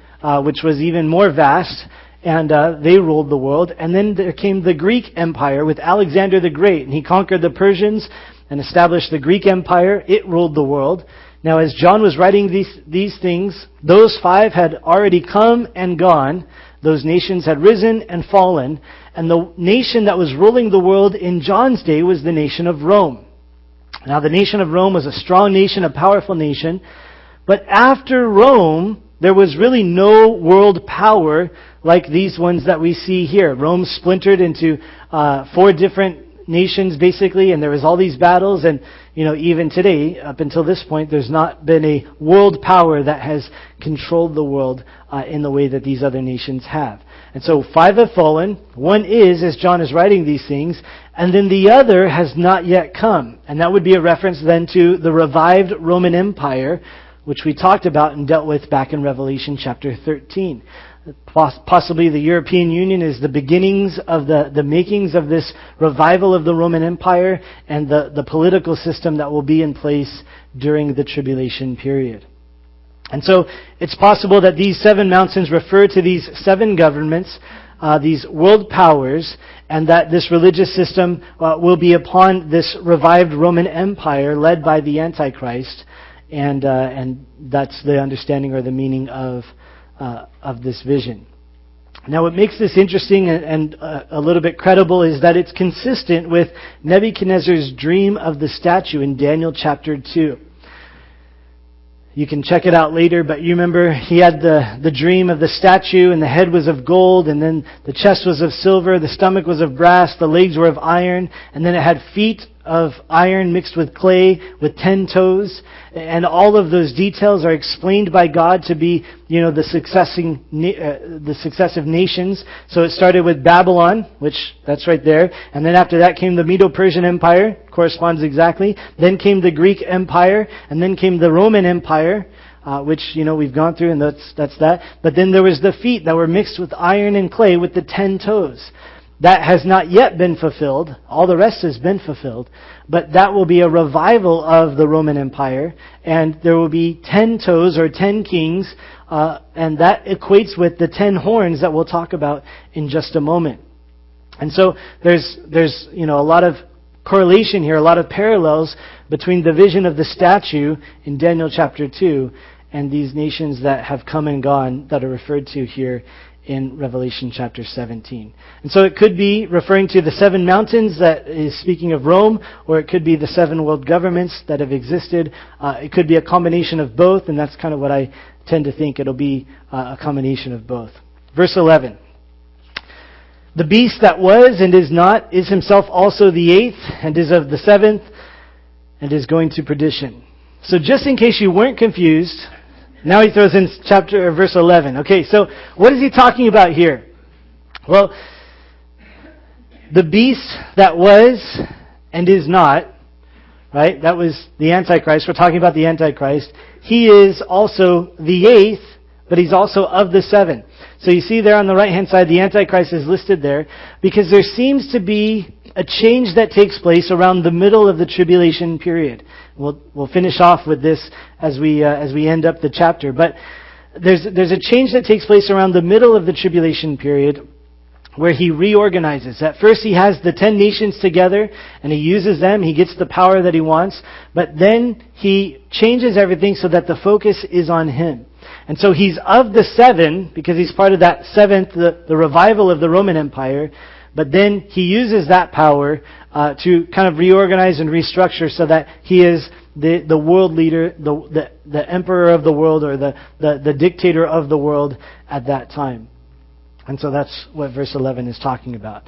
which was even more vast. And they ruled the world. And then there came the Greek Empire with Alexander the Great. And he conquered the Persians and established the Greek Empire. It ruled the world. Now, as John was writing these things, those 5 had already come and gone. Those nations had risen and fallen. And the nation that was ruling the world in John's day was the nation of Rome. Now, the nation of Rome was a strong nation, a powerful nation. But after Rome, there was really no world power like these ones that we see here. Rome splintered into 4 different nations, basically, and there was all these battles. And, even today, up until this point, there's not been a world power that has controlled the world in the way that these other nations have. And so 5 have fallen, 1 is, as John is writing these things, and then the other has not yet come. And that would be a reference then to the revived Roman Empire, which we talked about and dealt with back in Revelation chapter 13. Possibly the European Union is the beginnings of the makings of this revival of the Roman Empire and the political system that will be in place during the tribulation period. And so it's possible that these 7 mountains refer to these 7 governments, these world powers, and that this religious system will be upon this revived Roman Empire led by the Antichrist. And that's the understanding or the meaning of this vision. Now, what makes this interesting and a little bit credible is that it's consistent with Nebuchadnezzar's dream of the statue in Daniel chapter 2. You can check it out later, but you remember he had the dream of the statue, and the head was of gold, and then the chest was of silver, the stomach was of brass, the legs were of iron, and then it had feet of iron mixed with clay with 10 toes. And all of those details are explained by God to be, the successive nations. So it started with Babylon, which that's right there. And then after that came the Medo-Persian Empire, corresponds exactly. Then came the Greek Empire, and then came the Roman Empire, which, we've gone through, and that's that. But then there was the feet that were mixed with iron and clay with the 10 toes. That has not yet been fulfilled. All the rest has been fulfilled. But that will be a revival of the Roman Empire. And there will be 10 toes or 10 kings. And that equates with the 10 horns that we'll talk about in just a moment. And so there's a lot of correlation here, a lot of parallels between the vision of the statue in Daniel chapter 2 and these nations that have come and gone that are referred to here in Revelation chapter 17. And so it could be referring to the 7 mountains that is speaking of Rome, or it could be the 7 world governments that have existed. It could be a combination of both, and that's kind of what I tend to think. It'll be a combination of both. Verse 11. The beast that was and is not is himself also the 8th, and is of the 7th, and is going to perdition. So just in case you weren't confused, now he throws in verse 11. Okay, so what is he talking about here? Well, the beast that was and is not, right? That was the Antichrist. We're talking about the Antichrist. He is also the eighth, but he's also of the seven. So you see there on the right-hand side, the Antichrist is listed there because there seems to be a change that takes place around the middle of the tribulation period. We'll finish off with this as we end up the chapter. But there's a change that takes place around the middle of the tribulation period where he reorganizes. At first he has the 10 nations together and he uses them. He gets the power that he wants. But then he changes everything so that the focus is on him. And so he's of the seven because he's part of that seventh, the revival of the Roman Empire. But then he uses that power to kind of reorganize and restructure so that he is the world leader, the emperor of the world, or the dictator of the world at that time. And so that's what verse 11 is talking about.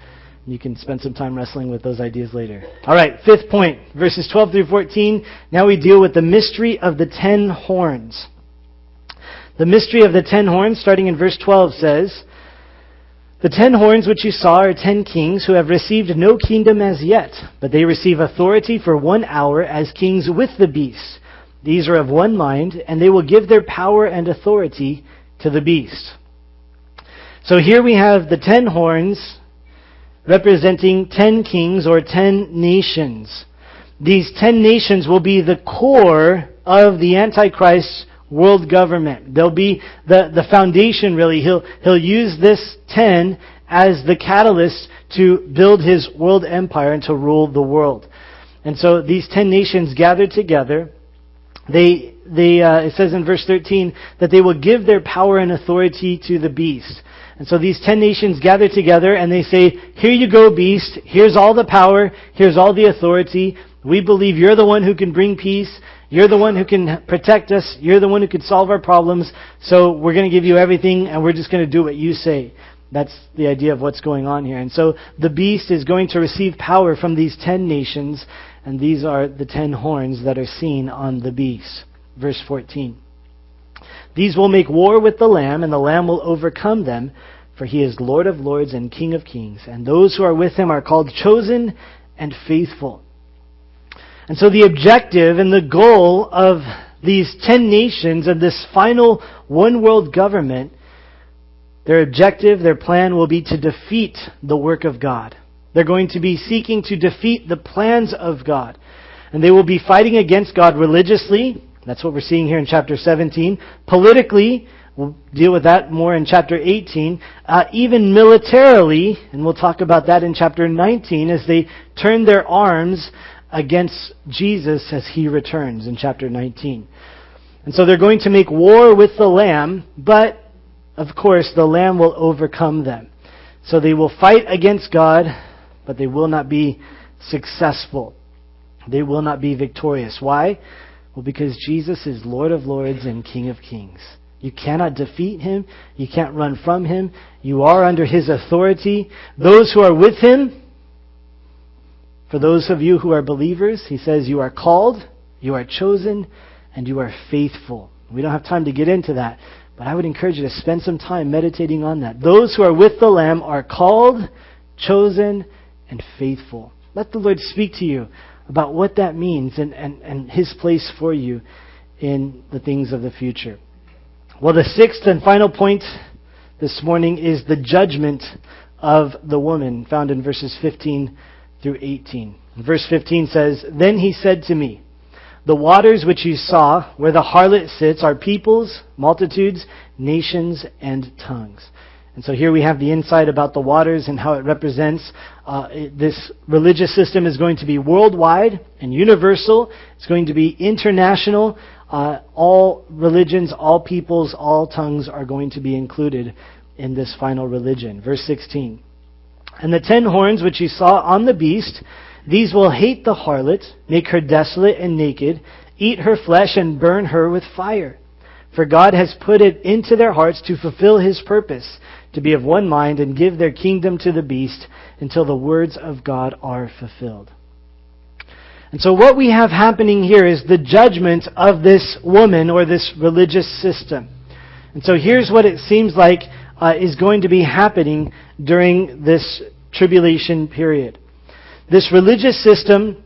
You can spend some time wrestling with those ideas later. All right, fifth point, verses 12 through 14. Now we deal with the mystery of the 10 horns. The mystery of the 10 horns, starting in verse 12, says, "The 10 horns which you saw are 10 kings who have received no kingdom as yet, but they receive authority for 1 hour as kings with the beast. These are of one mind, and they will give their power and authority to the beast." So here we have the 10 horns representing 10 kings or 10 nations. These 10 nations will be the core of the Antichrist's world government. They'll be the foundation, really. He'll use this 10 as the catalyst to build his world empire and to rule the world. And so these 10 nations gather together. It says in verse 13 that they will give their power and authority to the beast. And so these 10 nations gather together and they say, "Here you go, beast. Here's all the power. Here's all the authority. We believe you're the one who can bring peace. You're the one who can protect us. You're the one who can solve our problems. So we're going to give you everything and we're just going to do what you say." That's the idea of what's going on here. And so the beast is going to receive power from these 10 nations, and these are the 10 horns that are seen on the beast. Verse 14. "These will make war with the Lamb, and the Lamb will overcome them, for he is Lord of lords and King of kings. And those who are with him are called chosen and faithful." And so the objective and the goal of these 10 nations and this final one world government, their objective, their plan will be to defeat the work of God. They're going to be seeking to defeat the plans of God. And they will be fighting against God religiously. That's what we're seeing here in chapter 17. Politically, we'll deal with that more in chapter 18. Even militarily, and we'll talk about that in chapter 19, as they turn their arms against Jesus as he returns in chapter 19. And so they're going to make war with the Lamb, but of course the Lamb will overcome them. So they will fight against God, but they will not be successful. They will not be victorious. Why? Well, because Jesus is Lord of lords and King of kings. You cannot defeat him. You can't run from him. You are under his authority. Those who are with him, for those of you who are believers, he says you are called, you are chosen, and you are faithful. We don't have time to get into that, but I would encourage you to spend some time meditating on that. Those who are with the Lamb are called, chosen, and faithful. Let the Lord speak to you about what that means and his place for you in the things of the future. Well, the sixth and final point this morning is the judgment of the woman, found in verses 15 through 18. Verse 15 says, "Then he said to me, the waters which you saw, where the harlot sits, are peoples, multitudes, nations, and tongues." And so here we have the insight about the waters and how it represents this religious system is going to be worldwide and universal. It's going to be international. All religions, all peoples, all tongues are going to be included in this final religion. Verse 16. "And the 10 horns which you saw on the beast, these will hate the harlot, make her desolate and naked, eat her flesh and burn her with fire. For God has put it into their hearts to fulfill his purpose, to be of one mind and give their kingdom to the beast until the words of God are fulfilled." And so what we have happening here is the judgment of this woman or this religious system. And so here's what it seems like is going to be happening during this tribulation period. This religious system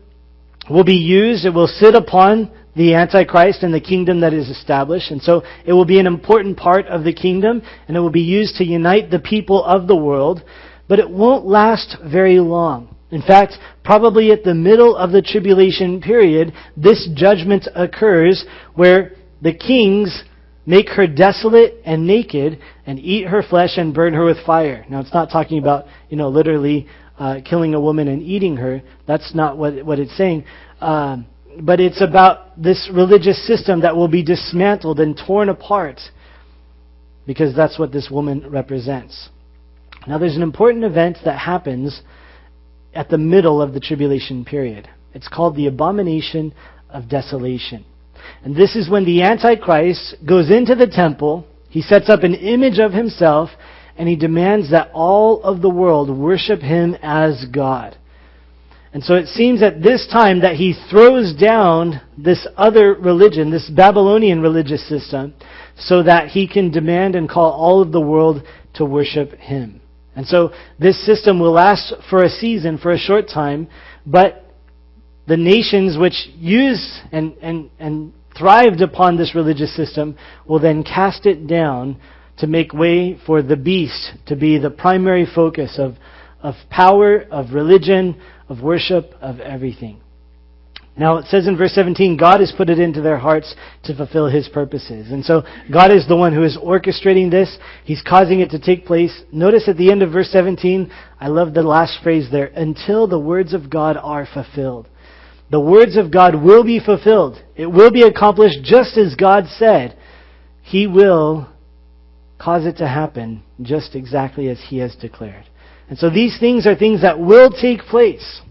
will be used, it will sit upon the Antichrist and the kingdom that is established. And so it will be an important part of the kingdom, and it will be used to unite the people of the world, but it won't last very long. In fact, probably at the middle of the tribulation period, this judgment occurs where the kings make her desolate and naked and eat her flesh and burn her with fire. Now, it's not talking about, literally killing a woman and eating her. That's not what it's saying. But it's about this religious system that will be dismantled and torn apart, because that's what this woman represents. Now, there's an important event that happens at the middle of the tribulation period. It's called the abomination of desolation. And this is when the Antichrist goes into the temple, he sets up an image of himself, and he demands that all of the world worship him as God. And so it seems at this time that he throws down this other religion, this Babylonian religious system, so that he can demand and call all of the world to worship him. And so this system will last for a season, for a short time, but the nations which use and thrived upon this religious system will then cast it down to make way for the beast to be the primary focus of power, of religion, of worship, of everything. Now, it says in verse 17, God has put it into their hearts to fulfill his purposes. And so God is the one who is orchestrating this. He's causing it to take place. Notice at the end of verse 17, I love the last phrase there, until the words of God are fulfilled. The words of God will be fulfilled. It will be accomplished just as God said. He will cause it to happen just exactly as he has declared. And so these things are things that will take place.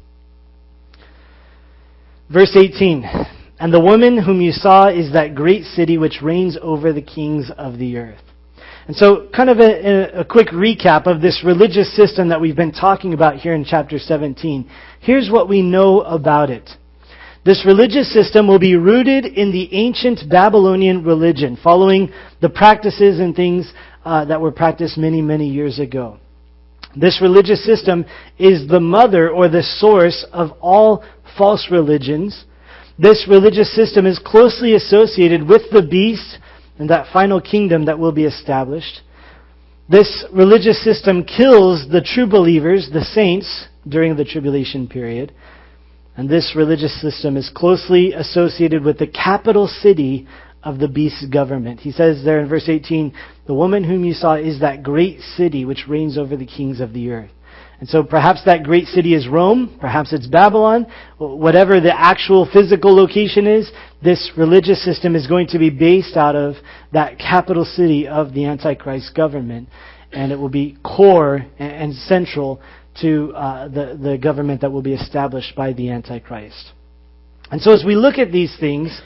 Verse 18, and the woman whom you saw is that great city which reigns over the kings of the earth. And so kind of a quick recap of this religious system that we've been talking about here in chapter 17. Here's what we know about it. This religious system will be rooted in the ancient Babylonian religion, following the practices and things that were practiced many, many years ago. This religious system is the mother or the source of all false religions. This religious system is closely associated with the beast and that final kingdom that will be established. This religious system kills the true believers, the saints, during the tribulation period. And this religious system is closely associated with the capital city of the beast's government. He says there in verse 18, the woman whom you saw is that great city which reigns over the kings of the earth. And so perhaps that great city is Rome, perhaps it's Babylon, whatever the actual physical location is, this religious system is going to be based out of that capital city of the Antichrist government. And it will be core and central to the government that will be established by the Antichrist. And so as we look at these things,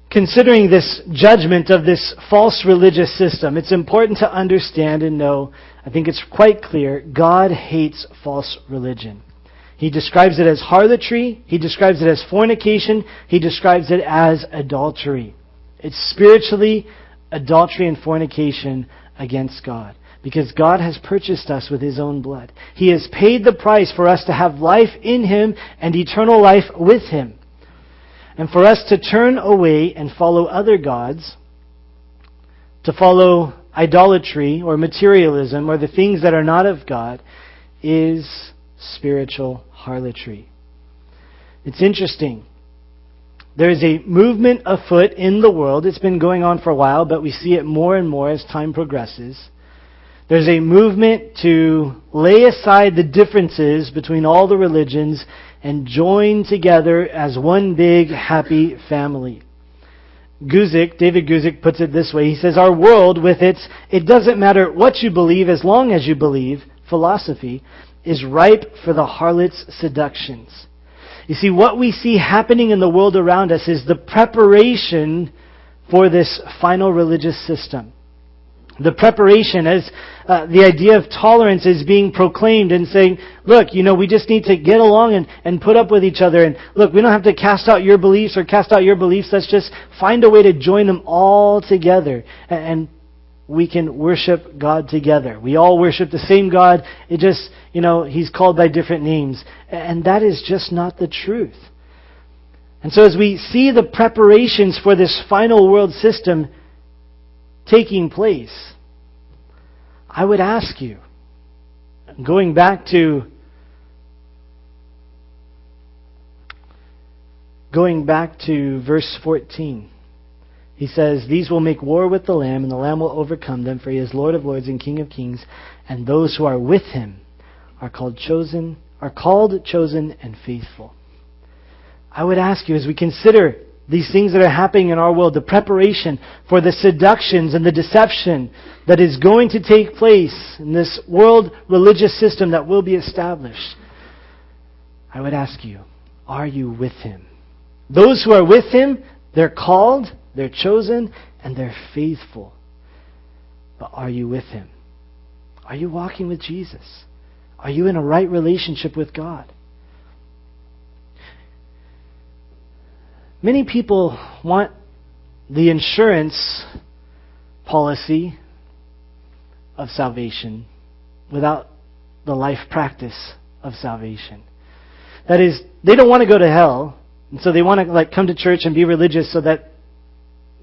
considering this judgment of this false religious system, it's important to understand and know, I think it's quite clear, God hates false religion. He describes it as harlotry, he describes it as fornication, he describes it as adultery. It's spiritually adultery and fornication against God. Because God has purchased us with his own blood. He has paid the price for us to have life in him and eternal life with him. And for us to turn away and follow other gods, to follow idolatry or materialism or the things that are not of God, is spiritual harlotry. It's interesting. There is a movement afoot in the world. It's been going on for a while, but we see it more and more as time progresses. There's a movement to lay aside the differences between all the religions and join together as one big happy family. David Guzik puts it this way. He says, our world with its, it doesn't matter what you believe as long as you believe, philosophy, is ripe for the harlot's seductions. You see, what we see happening in the world around us is the preparation for this final religious system. The preparation as the idea of tolerance is being proclaimed and saying, look, we just need to get along and put up with each other. And look, we don't have to cast out your beliefs or cast out your beliefs. Let's just find a way to join them all together. And we can worship God together. We all worship the same God. It just, He's called by different names. And that is just not the truth. And so as we see the preparations for this final world system taking place, I would ask you, going back to verse 14, he says, "These will make war with the Lamb, and the Lamb will overcome them, for He is Lord of lords and King of kings, and those who are with Him are called, chosen, and faithful." I would ask you, as we consider these things that are happening in our world, the preparation for the seductions and the deception that is going to take place in this world religious system that will be established, I would ask you, are you with Him? Those who are with Him, they're called, they're chosen, and they're faithful. But are you with Him? Are you walking with Jesus? Are you in a right relationship with God? Many people want the insurance policy of salvation without the life practice of salvation. That is, they don't want to go to hell, and so they want to come to church and be religious so that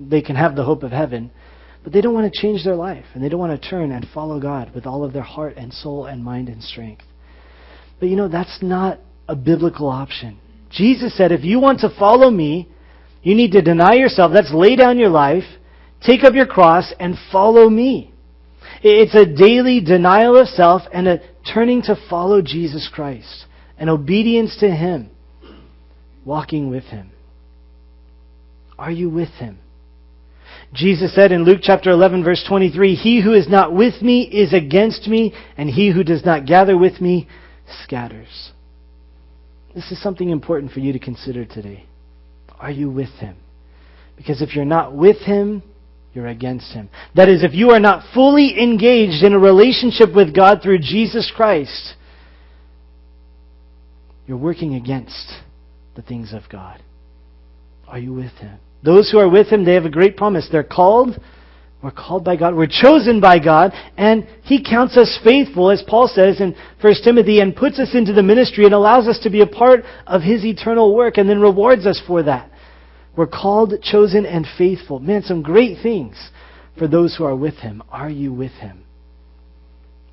they can have the hope of heaven. But they don't want to change their life, and they don't want to turn and follow God with all of their heart and soul and mind and strength. But that's not a biblical option. Jesus said, if you want to follow me, you need to deny yourself. That's lay down your life, take up your cross, and follow me. It's a daily denial of self and a turning to follow Jesus Christ, an obedience to Him, walking with Him. Are you with Him? Jesus said in Luke chapter 11, verse 23, "He who is not with me is against me, and he who does not gather with me scatters." This is something important for you to consider today. Are you with Him? Because if you're not with Him, you're against Him. That is, if you are not fully engaged in a relationship with God through Jesus Christ, you're working against the things of God. Are you with Him? Those who are with Him, they have a great promise. They're called. We're called by God. We're chosen by God. And He counts us faithful, as Paul says in 1 Timothy, and puts us into the ministry and allows us to be a part of His eternal work and then rewards us for that. We're called, chosen, and faithful. Man, some great things for those who are with Him. Are you with Him?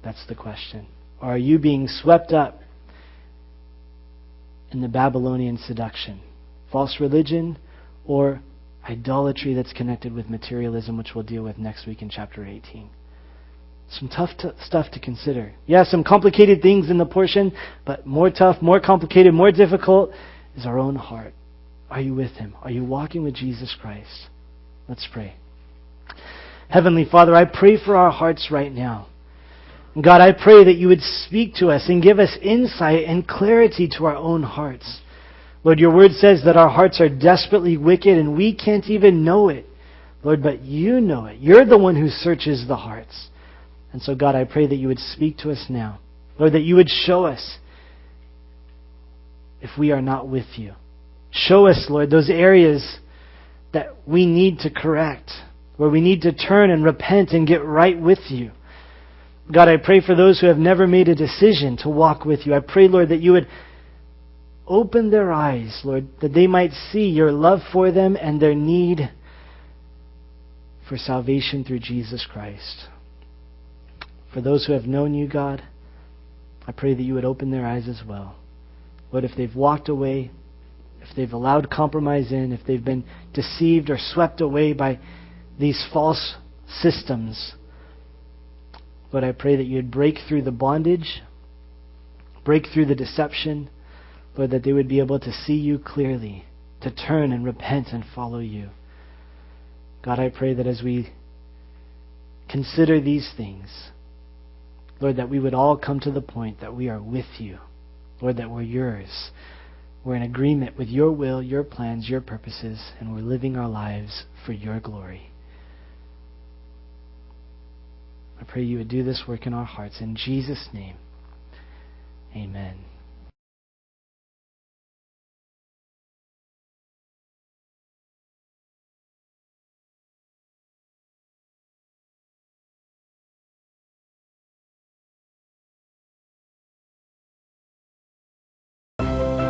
That's the question. Or are you being swept up in the Babylonian seduction? False religion or idolatry that's connected with materialism, which we'll deal with next week in chapter 18. Some tough stuff to consider. Yeah, some complicated things in the portion, but more tough, more complicated, more difficult is our own heart. Are you with Him? Are you walking with Jesus Christ? Let's pray. Heavenly Father, I pray for our hearts right now. God, I pray that You would speak to us and give us insight and clarity to our own hearts. Lord, Your word says that our hearts are desperately wicked and we can't even know it. Lord, but You know it. You're the one who searches the hearts. And so, God, I pray that You would speak to us now. Lord, that You would show us if we are not with You. Show us, Lord, those areas that we need to correct, where we need to turn and repent and get right with You. God, I pray for those who have never made a decision to walk with You. I pray, Lord, that You would open their eyes, Lord, that they might see Your love for them and their need for salvation through Jesus Christ. For those who have known You, God, I pray that You would open their eyes as well. Lord, if they've walked away, if they've allowed compromise in, if they've been deceived or swept away by these false systems, Lord, I pray that You'd break through the bondage, break through the deception, Lord, that they would be able to see You clearly, to turn and repent and follow You. God, I pray that as we consider these things, Lord, that we would all come to the point that we are with You. Lord, that we're Yours. We're in agreement with Your will, Your plans, Your purposes, and we're living our lives for Your glory. I pray you would do this work in our hearts. In Jesus' name, amen.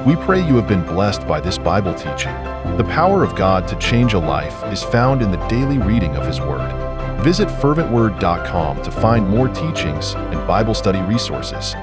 We pray you have been blessed by this Bible teaching. The power of God to change a life is found in the daily reading of His Word. Visit ferventword.com to find more teachings and Bible study resources.